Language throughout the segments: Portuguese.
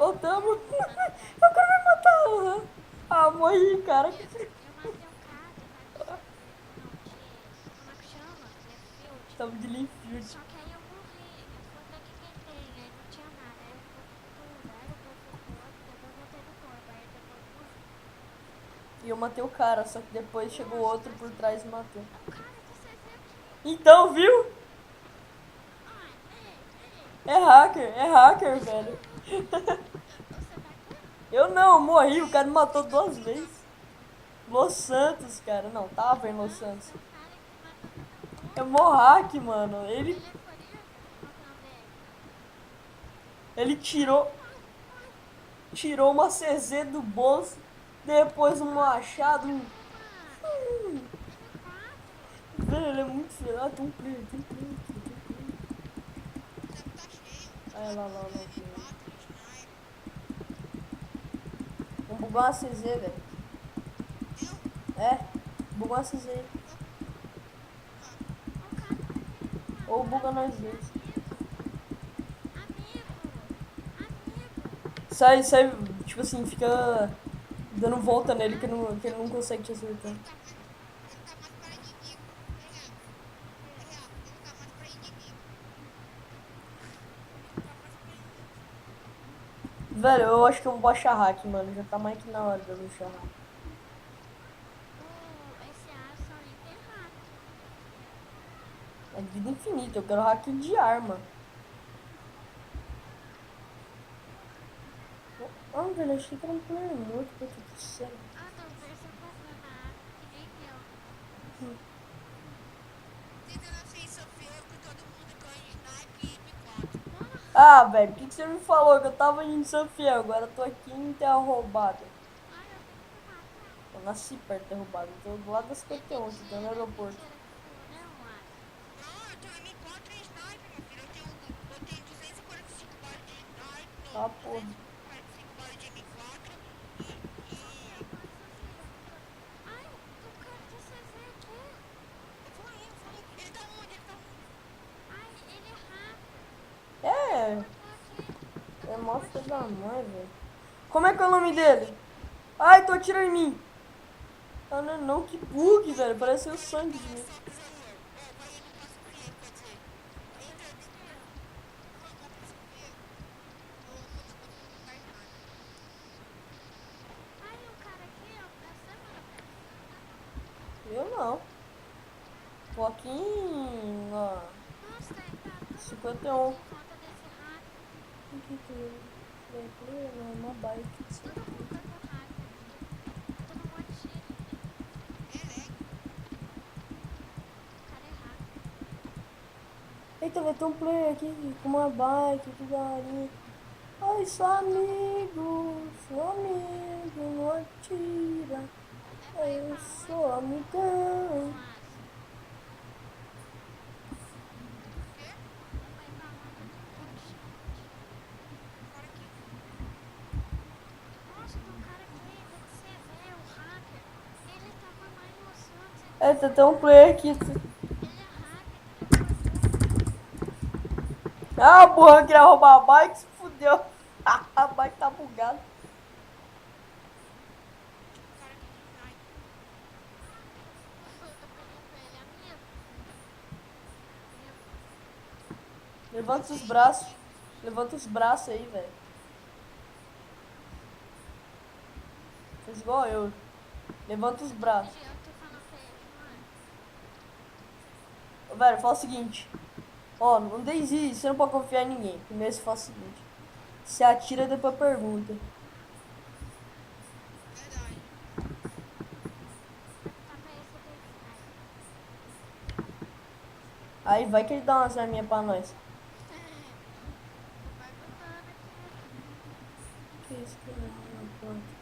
Voltamos. Eu quero me matar. Uhum. Ah, morri, cara. Eu matei o cara, tava de. Não, como é que chama? Lefield. Tava de Linfield. Só que aí eu morri. Eu fui ver o que que tem. Aí não tinha nada. Aí eu fui pro zero, depois fui pro outro, depois voltei no corpo. Aí depois morri. E eu matei o cara, só que depois chegou Nossa, outro mas por trás e matou. é o cara do CZ aqui. Então, viu? Ai, ei. É hacker, velho. Você tá aqui? Eu não, morri, o cara me matou 2 vezes. Los Santos, cara. Não, tava em Los Santos. Nossa, o cara que matou todo É mundo. mó hack, mano. Ele, Ele é coreano? Qual que é o nome dele? ele Ai, tirou, ai, ai. tirou uma CZ do bolso, depois um machado, um... Caramba! M4? Velho, ele é muito feio. Ah, tem um player, tem um player aqui, tem um player. Aí, lá, o player. Vamos bugar uma CZ, velho. É, bugar uma CZ aí. Ó o cara tá querendo me Ou matar, buga nós velho. dois. Amigo! Amigo! Sai, tipo assim, fica dando volta nele que ele não consegue te acertar. Velho, eu acho que eu vou baixar hack, mano. Já tá mais que na hora de eu baixar hack. Esse aço aí tem hack. É vida infinita, eu quero hack de arma. Ah, velho, achei que era um player morto, porque tudo cego. Ah, talvez você comprou na água, que nem eu. Porra! Ah, velho, por que você me falou que eu tava em São Fiel? Agora eu tô aqui em Terra Roubada. Ai, eu tenho que me matar. Eu nasci perto de Terra Roubada, eu tô do lado da É 51, aqui, tô no aeroporto. mentira que tu, né, Wallace? Ah, porra. Nossa, eu tô em Sofia, eu não tô... Ai, tem um cara do CZ aqui. Ai, ele é hacker. Ele me É, matou aqui. Eu é tô mó filho da mortinha. mãe, velho. Como é que é o nome dele? Ai, tô atirando em mim. Ah, não, não, que bug, velho. Parece o sangue de mim. Ai, o cara aqui, ó, é você, mano, perfil. Eu não. Tô aqui em Nossa, tá todo mundo aqui 51. em volta desse hacker. O que que é? Uma bike. Todo mundo é do hacker aqui. Eu tô tomando tiro em mim. O cara é hacker. Eita, vai ter um player aqui com uma bike, que daria. Ai, sou amigo, não atira. É pra ir Eu pra sou onde, amigão. Moacir? É pra ir pra onde? Eu tô no Hotshot. Nossa, tem um cara aqui do CZ, o hacker. Ele tava lá em Los Santos, ele tá Eita, tem um morto. player aqui. Ele é hacker, teleportou. Ah, burra, queria roubar a bike, se fudeu. A bike tá bugada. Eu peguei pra ele, amigo. Amigo. Levanta os braços. Levanta os braços aí, velho. Faz igual eu. Levanta os Eu tô braços. pedindo, eu tô falando pra ele, mano. Velho, fala o seguinte. Ó, não desiste, você não pode confiar em ninguém. Primeiro você fala o seguinte. Se atira e depois pergunta. Perguntar pra ele se tem sniper. Aí vai que ele dá umas arminhas pra nós. Tô perguntando aqui. Que isso, que é uma planta?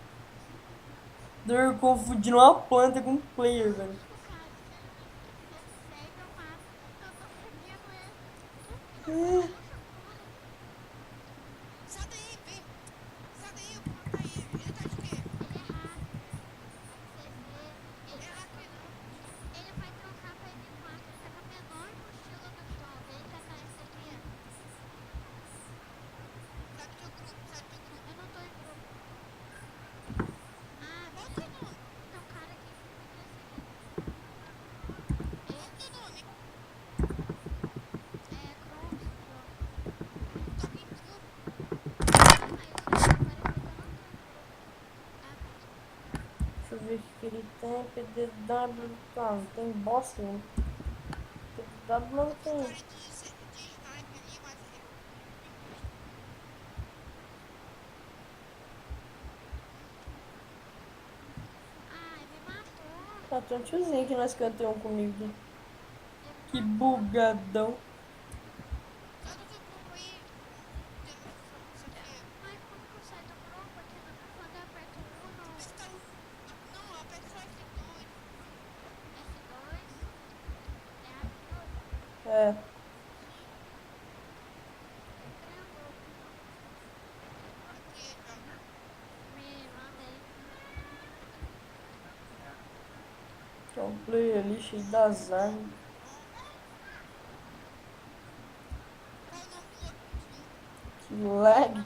Tô confundindo uma planta com um player, velho. O cara, se ele me segue, eu mato. Eu tô seguindo ele. É. Socorro. Ele é hacker. É do CZ. Ele vai trocar pra M4. Ele tá com a menor mochila do jogo. Ele quer essa aqui. Eu ver o que ele tem. PDW. Tá, não tem bosta nenhuma. PDW não tem. História de sniper ali, mas eu Ai, me matou. Ah, tem um tiozinho que nós cantamos comigo. Ele Que me matou. bugadão. Sai do grupo aí. Tem isso aqui. Ai, como que eu saio do grupo aqui quando eu aperto o 1? Aperta o... Não, aperta só F2. F2. É ajuda. É. Entrei no grupo, então. Aqui, ó. Me mandei. Tem um player ali cheio das armas. Qual o nome do outro time? Que lag.